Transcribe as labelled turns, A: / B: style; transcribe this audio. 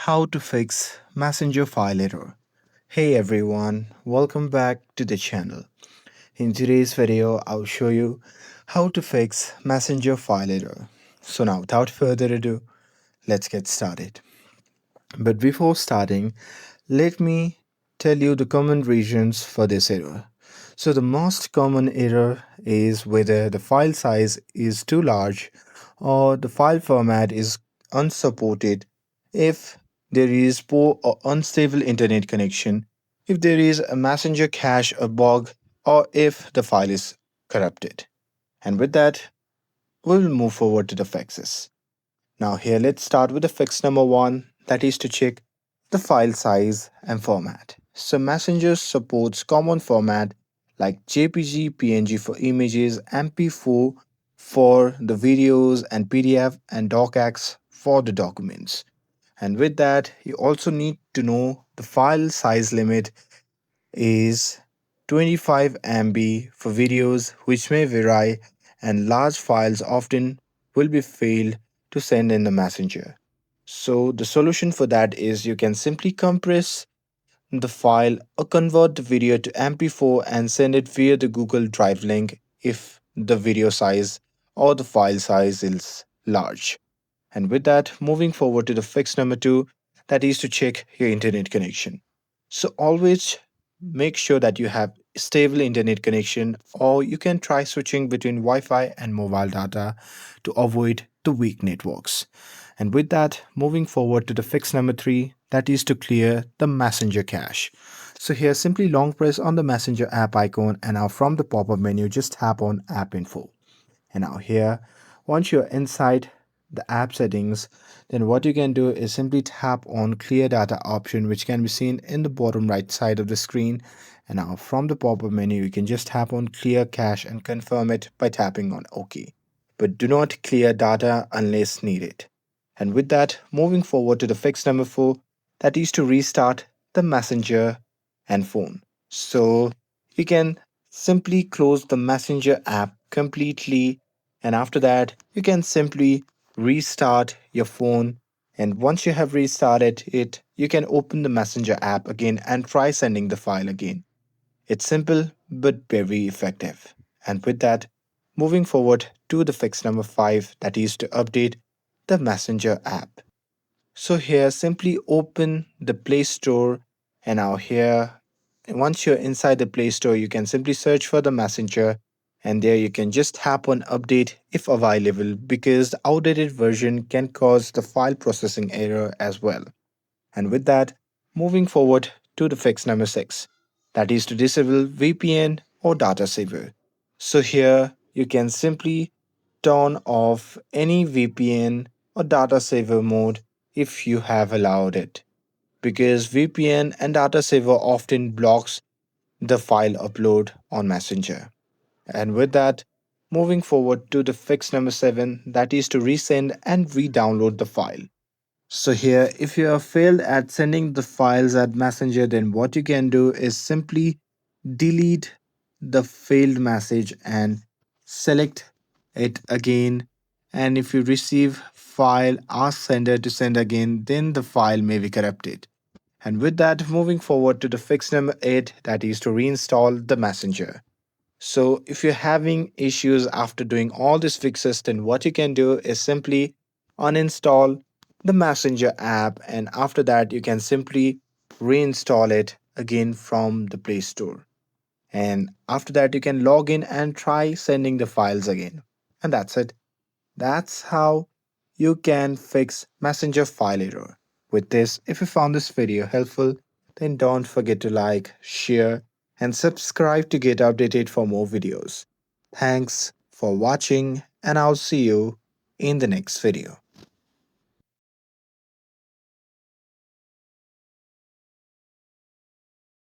A: How to fix Messenger file error. Hey everyone, welcome back to the channel. In today's video, I'll show you how to fix Messenger file error. So now without further ado, let's get started. But before starting, let me tell you the common reasons for this error. So the most common error is whether the file size is too large or the file format is unsupported, if there is poor or unstable internet connection, if there is a messenger cache or bug, or if the file is corrupted. And with that, we'll move forward to the fixes. Now here let's start with the fix number one, that is to check the file size and format. So Messenger supports common format like JPG, PNG for images, MP4 for the videos, and PDF and DocX for the documents. And with that, you also need to know the file size limit is 25 MB for videos, which may vary, and large files often will be failed to send in the messenger. So the solution for that is you can simply compress the file or convert the video to MP4 and send it via the Google Drive link if the video size or the file size is large. And with that, moving forward to the fix number two, that is to check your internet connection. So always make sure that you have stable internet connection, or you can try switching between Wi-Fi and mobile data to avoid the weak networks. And with that, moving forward to the fix number three, that is to clear the messenger cache. So here simply long press on the messenger app icon, and now from the pop-up menu just tap on app info. And now here, once you're inside the app settings, then what you can do is simply tap on clear data option, which can be seen in the bottom right side of the screen. And now from the pop-up menu, you can just tap on clear cache and confirm it by tapping on OK. But do not clear data unless needed. And with that, moving forward to the fix number four, that is to restart the messenger and phone. So you can simply close the messenger app completely, and after that you can simply restart your phone. And once you have restarted it, you can open the messenger app again and try sending the file again. It's simple but very effective. And with that, moving forward to the fix number five, that is to update the messenger app. So here simply open the Play Store, and now here once you're inside the Play Store, you can simply search for the messenger, and there you can just tap on update if available, because the outdated version can cause the file processing error as well. And with that, moving forward to the fix number six, that is to disable VPN or data saver. So here you can simply turn off any VPN or data saver mode if you have allowed it, because VPN and data saver often blocks the file upload on Messenger. And with that, moving forward to the fix number seven, that is to resend and re-download the file. So here, if you have failed at sending the files at Messenger, then what you can do is simply delete the failed message and select it again. And if you receive file, ask sender to send again, then the file may be corrupted. And with that, moving forward to the fix number 8, that is to reinstall the messenger. So if you're having issues after doing all these fixes, then what you can do is simply uninstall the messenger app, and after that you can simply reinstall it again from the Play Store. And after that you can log in and try sending the files again. And that's it. That's how you can fix messenger file error. With this, if you found this video helpful, then don't forget to like, share, and subscribe to get updated for more videos. Thanks for watching, and I'll see you in the next video.